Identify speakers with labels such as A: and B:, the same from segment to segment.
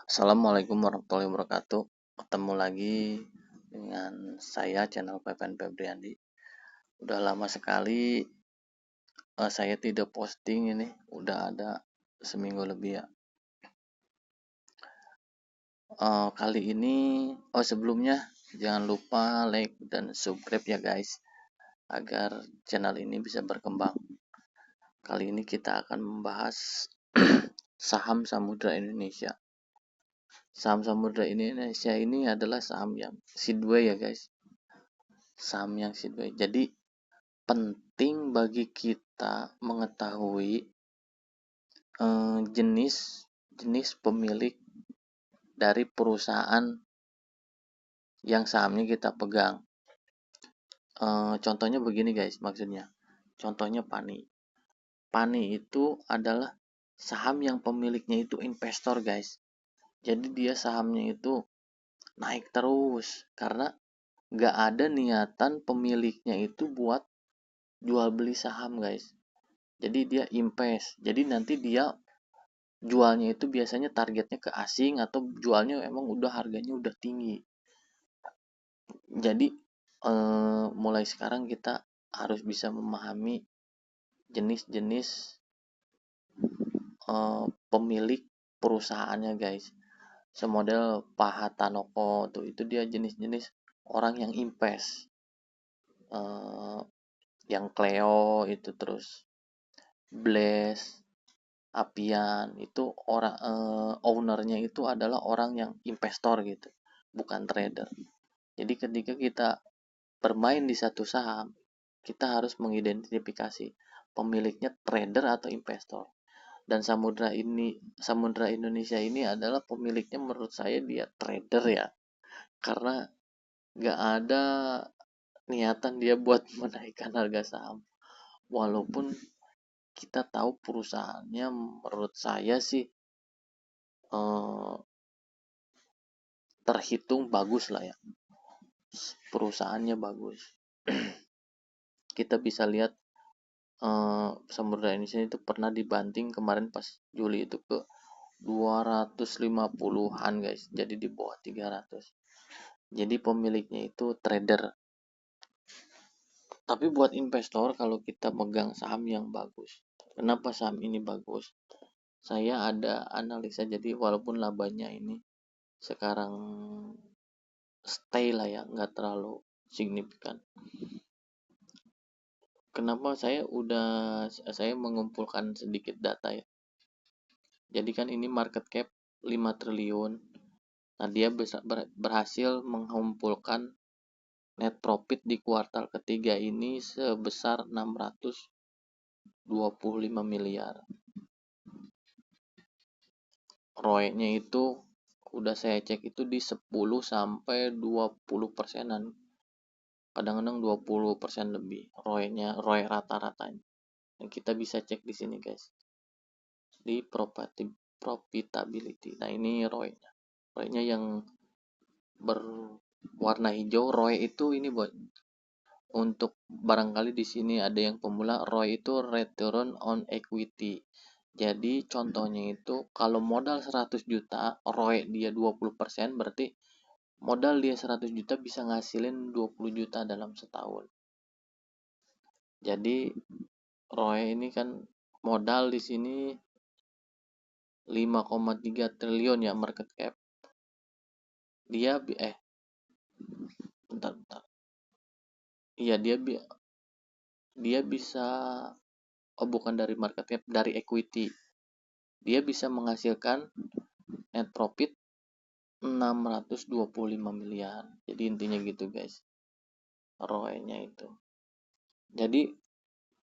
A: Assalamualaikum warahmatullahi wabarakatuh. Ketemu lagi dengan saya channel Pepen Febriandi. Udah lama sekali saya tidak posting ini. Udah ada seminggu lebih ya. Kali ini sebelumnya jangan lupa like dan subscribe ya guys agar channel ini bisa berkembang. Kali ini kita akan membahas saham Samudra Indonesia. Saham Samudra Indonesia ini adalah saham yang sideway ya guys. Saham yang sideway. Jadi penting bagi kita mengetahui jenis pemilik dari perusahaan yang sahamnya kita pegang. Contohnya begini guys, maksudnya. Contohnya Pani. Pani itu adalah saham yang pemiliknya itu investor guys. Jadi dia sahamnya itu naik terus karena nggak ada niatan pemiliknya itu buat jual beli saham guys. Jadi dia invest. Jadi nanti dia jualnya itu biasanya targetnya ke asing atau jualnya emang udah harganya udah tinggi. Jadi mulai sekarang kita harus bisa memahami jenis-jenis pemilik perusahaannya guys. Semodel Pak Hatanoko tuh itu dia jenis-jenis orang yang invest. Yang Cleo itu terus Blaze, Apian itu orang ownernya itu adalah orang yang investor gitu, bukan trader. Jadi ketika kita bermain di satu saham, kita harus mengidentifikasi pemiliknya trader atau investor. Dan Samudra Indonesia ini adalah pemiliknya menurut saya dia trader ya, karena nggak ada niatan dia buat menaikkan harga saham. Walaupun kita tahu perusahaannya menurut saya sih terhitung bagus lah ya, perusahaannya bagus. Kita bisa lihat Samudra Indonesia itu pernah dibanting kemarin pas Juli itu ke 250-an guys, jadi di bawah 300. Jadi pemiliknya itu trader. Tapi buat investor kalau kita megang saham yang bagus, kenapa saham ini bagus? Saya ada analisa, jadi walaupun labanya ini sekarang stay lah ya, nggak terlalu signifikan. Kenapa saya mengumpulkan sedikit data ya. Jadi kan ini market cap 5 triliun. Nah, dia berhasil mengumpulkan net profit di kuartal ketiga ini sebesar 625 miliar. ROE-nya itu udah saya cek itu di 10 sampai 20%-an. Kadang-kadang 20% lebih ROE rata-ratanya. Dan kita bisa cek di sini guys. Di profitability. Nah, ini ROE-nya. ROE-nya yang berwarna hijau, ROE itu ini buat untuk barangkali di sini ada yang pemula, ROE itu return on equity. Jadi contohnya itu kalau modal 100 juta, ROE dia 20%, berarti modal dia 100 juta bisa ngasilin 20 juta dalam setahun. Jadi ROE ini kan modal di sini 5,3 triliun ya market cap. Dia bentar. Iya, dia bisa bukan dari market cap, dari equity. Dia bisa menghasilkan net profit 625 miliar. Jadi intinya gitu guys. ROE-nya itu. Jadi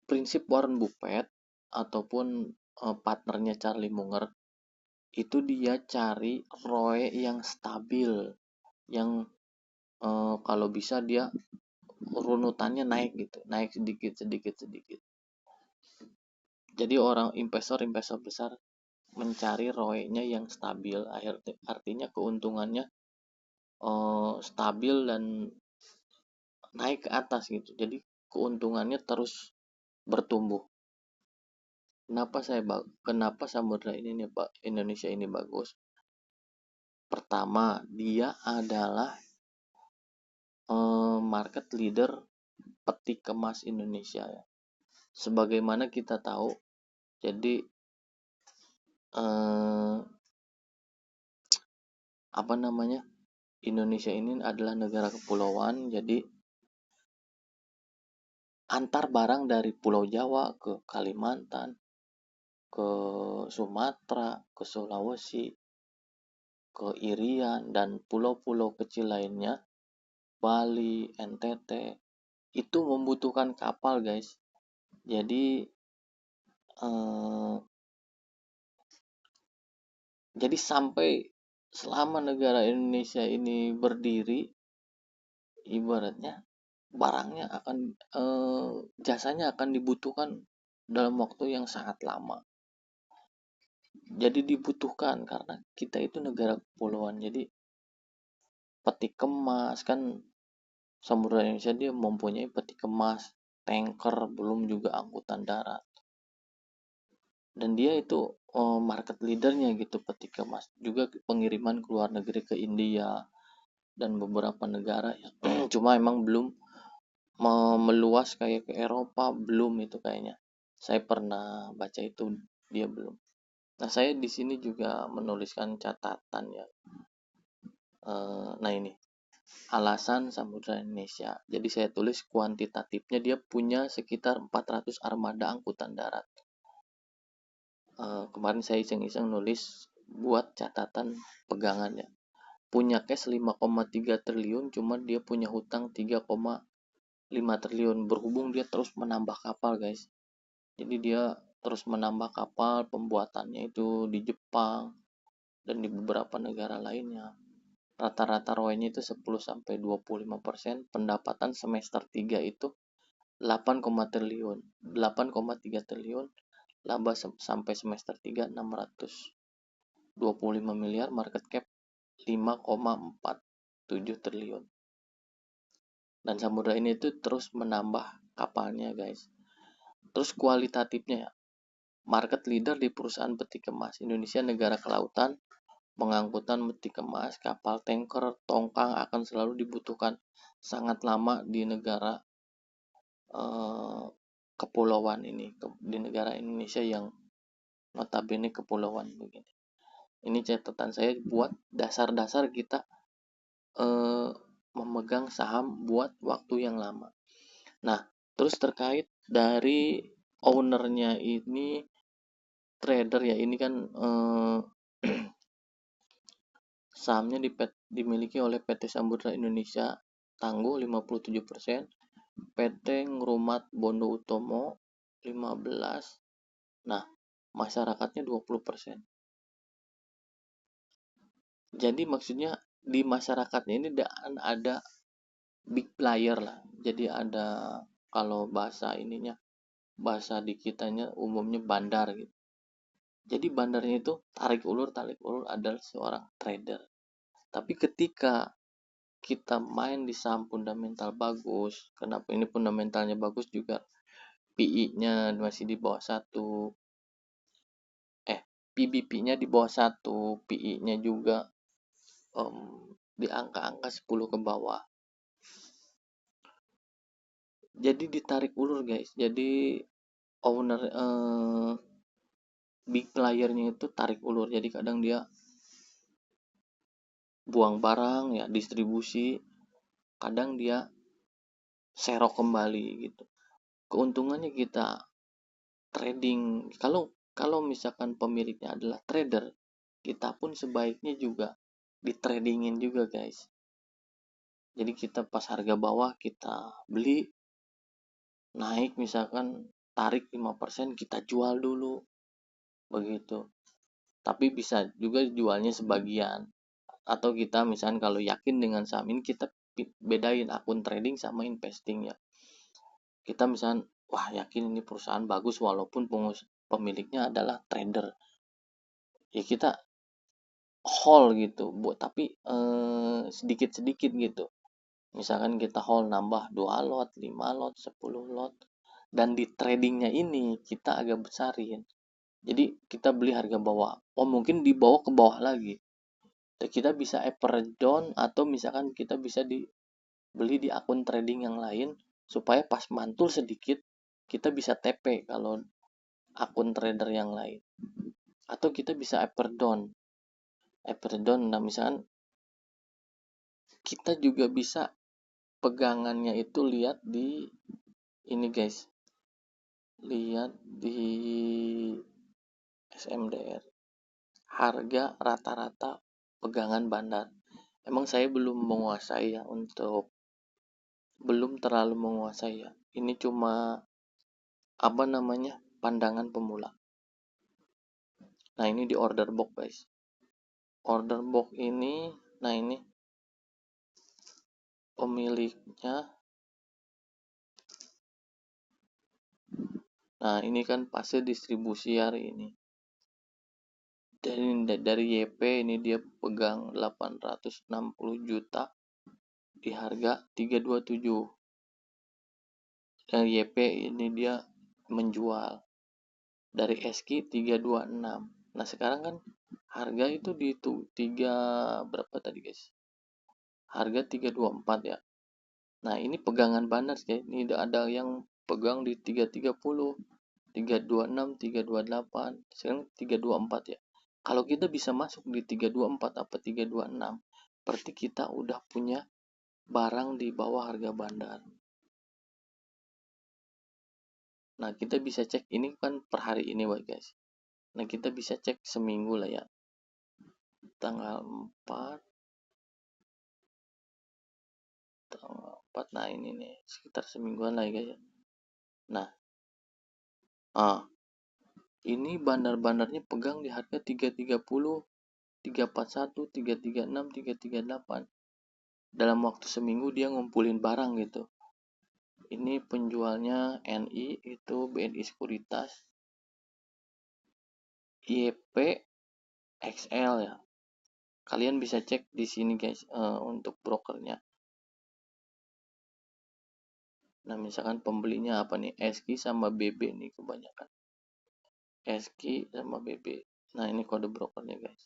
A: prinsip Warren Buffett ataupun partnernya Charlie Munger itu dia cari ROE yang stabil, yang kalau bisa dia runutannya naik gitu, naik sedikit. Jadi orang investor besar mencari ROE-nya yang stabil, artinya keuntungannya stabil dan naik ke atas gitu. Jadi keuntungannya terus bertumbuh. Kenapa Samudra Indonesia ini bagus? Pertama, dia adalah market leader peti kemas Indonesia ya. Sebagaimana kita tahu, jadi eh, apa namanya, Indonesia ini adalah negara kepulauan, jadi antar barang dari Pulau Jawa ke Kalimantan, ke Sumatera, ke Sulawesi, ke Irian, dan pulau-pulau kecil lainnya, Bali, NTT, itu membutuhkan kapal guys. Jadi eh, sampai selama negara Indonesia ini berdiri, ibaratnya barangnya akan jasanya akan dibutuhkan dalam waktu yang sangat lama. Jadi dibutuhkan karena kita itu negara kepulauan. Jadi peti kemas kan, Samudra Indonesia dia mempunyai peti kemas, tanker, belum juga angkutan darat. Dan dia itu market leadernya gitu, peti kemas. Juga pengiriman ke luar negeri, ke India dan beberapa negara ya. Cuma emang belum meluas kayak ke Eropa, belum itu kayaknya. Saya pernah baca itu, dia belum. Nah, saya di sini juga menuliskan catatan ya. Nah ini alasan Samudra Indonesia. Jadi saya tulis kuantitatifnya, dia punya sekitar 400 armada angkutan darat. Kemarin saya iseng-iseng nulis buat catatan pegangannya. Punya cash 5,3 triliun, cuma dia punya hutang 3,5 triliun. Berhubung dia terus menambah kapal guys. Jadi dia terus menambah kapal, pembuatannya itu di Jepang dan di beberapa negara lainnya. Rata-rata ROE-nya itu 10-25%, pendapatan semester 3 itu 8,3 triliun, laba sampai semester 3 625 miliar, market cap 5,47 triliun. Dan Samudra ini itu terus menambah kapalnya guys. Terus kualitatifnya ya, market leader di perusahaan peti kemas. Indonesia negara kelautan, pengangkutan peti kemas, kapal tanker, tongkang akan selalu dibutuhkan sangat lama di negara kepulauan ini, di negara Indonesia yang notabene kepulauan begini. Ini catatan saya buat dasar-dasar kita memegang saham buat waktu yang lama. Nah, terus terkait dari ownernya ini trader ya, ini kan sahamnya dimiliki oleh PT Samudra Indonesia Tangguh 57%, PT Ngrumat Bondo Utomo 15%. Nah, masyarakatnya 20%. Jadi maksudnya di masyarakatnya ini ada big player lah. Jadi ada, kalau bahasa ininya, bahasa di kitanya umumnya bandar gitu. Jadi bandarnya itu tarik ulur adalah seorang trader. Tapi ketika kita main di saham fundamental bagus, kenapa ini fundamentalnya bagus juga, PI-nya masih di bawah 1, PBP-nya di bawah 1, PI-nya juga di angka-angka 10 ke bawah. Jadi ditarik ulur guys. Jadi owner big playernya itu tarik ulur. Jadi kadang dia buang barang ya, distribusi, kadang dia serok kembali gitu. Keuntungannya kita trading, kalau misalkan pemiliknya adalah trader, kita pun sebaiknya juga di tradingin juga guys. Jadi kita pas harga bawah kita beli, naik misalkan tarik 5%, kita jual dulu begitu. Tapi bisa juga jualnya sebagian, atau kita misalkan kalau yakin dengan saham ini, kita bedain akun trading sama investing ya. Kita misalkan wah yakin ini perusahaan bagus walaupun pemiliknya adalah trader, ya kita hold gitu buat, tapi sedikit-sedikit gitu. Misalkan kita hold nambah 2 lot, 5 lot, 10 lot, dan di tradingnya ini kita agak besarin. Jadi kita beli harga bawah, mungkin di bawah ke bawah lagi, Kita bisa per down atau misalkan kita bisa beli di akun trading yang lain supaya pas mantul sedikit kita bisa TP kalau akun trader yang lain. Atau kita bisa per down. Nah misalkan kita juga bisa pegangannya itu lihat di ini guys. Lihat di SMDR. Harga rata-rata pegangan bandar. Emang saya belum terlalu menguasai ya. Ini cuma pandangan pemula. Nah ini di order box guys. Order box ini, nah ini pemiliknya. Nah ini kan fase distribusi hari ini. Dari YP ini dia pegang 860 juta di harga 327. Dan YP ini dia menjual dari SQ 326. Nah sekarang kan harga itu di 3 berapa tadi guys? Harga 324 ya. Nah ini pegangan bandar guys. Ini ada yang pegang di 330, 326, 328, sekarang 324 ya. Kalau kita bisa masuk di 324 apa 326, berarti kita udah punya barang di bawah harga bandar. Nah kita bisa cek, ini kan per hari ini guys. Nah kita bisa cek seminggu lah ya. Tanggal 4, nah ini nih sekitar semingguan lah ya guys. Nah ini bandar-bandarnya pegang di harga 330, 341, 336, 338. Dalam waktu seminggu dia ngumpulin barang gitu. Ini penjualnya NI itu BNI Sekuritas, YP, XL ya. Kalian bisa cek di sini guys untuk brokernya. Nah misalkan pembelinya apa nih, SQ sama BB nih kebanyakan. SQ sama BB. Nah ini kode brokernya guys.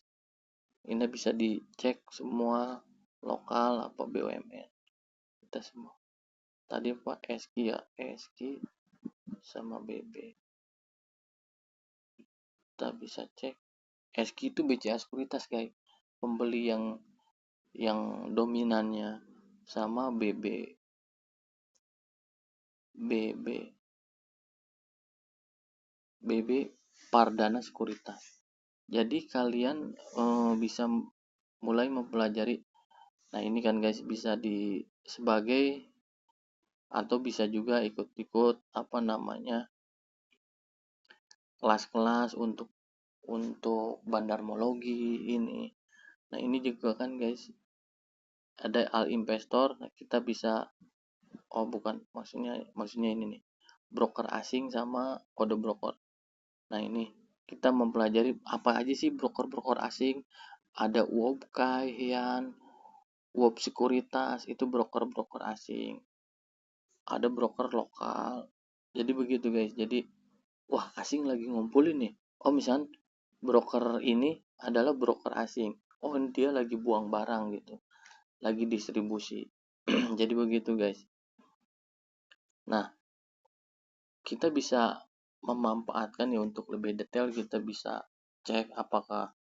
A: Ini bisa dicek semua lokal apa BUMN. Kita semua. Tadi Pak SQ ya, SQ sama BB. Kita bisa cek. SQ itu BCA Sekuritas guys. Pembeli yang dominannya sama BB Pardana Sekuritas. Jadi kalian bisa mulai mempelajari. Nah ini kan guys bisa sebagai atau bisa juga ikut-ikut kelas-kelas untuk bandarmologi ini. Nah ini juga kan guys ada al investor. Nah, kita bisa maksudnya ini nih broker asing sama kode broker. Nah ini kita mempelajari apa aja sih broker-broker asing. Ada Wobkai, Hian, Wob Sekuritas, itu broker-broker asing. Ada broker lokal. Jadi begitu guys. Jadi wah asing lagi ngumpulin nih. Oh misalnya broker ini adalah broker asing. Oh dia lagi buang barang gitu. Lagi distribusi. Jadi begitu guys. Nah kita bisa memanfaatkan ya untuk lebih detail. Kita bisa cek apakah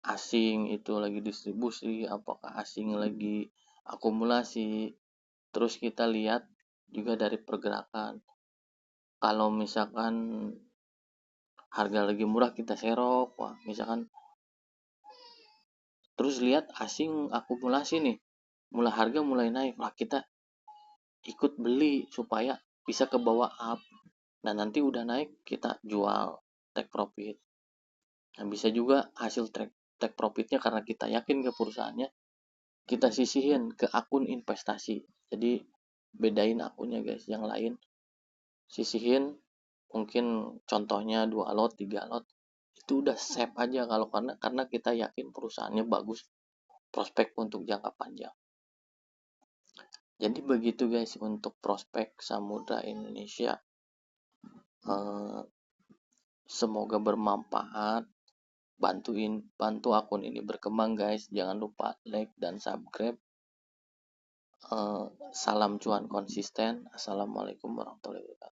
A: asing itu lagi distribusi, apakah asing lagi akumulasi. Terus kita lihat juga dari pergerakan. Kalau misalkan harga lagi murah kita serok, wah misalkan terus lihat asing akumulasi nih, harga mulai naik, lah kita ikut beli supaya bisa ke bawah up. Nah nanti udah naik kita jual, take profit. Nah bisa juga hasil take profitnya karena kita yakin ke perusahaannya, kita sisihin ke akun investasi. Jadi bedain akunnya guys, yang lain sisihin mungkin contohnya 2 lot 3 lot, itu udah save aja kalau karena kita yakin perusahaannya bagus, prospek untuk jangka panjang. Jadi begitu guys untuk prospek Samudra Indonesia. Semoga bermanfaat bantu akun ini berkembang guys. Jangan lupa like dan subscribe. Salam cuan konsisten. Assalamualaikum warahmatullahi wabarakatuh.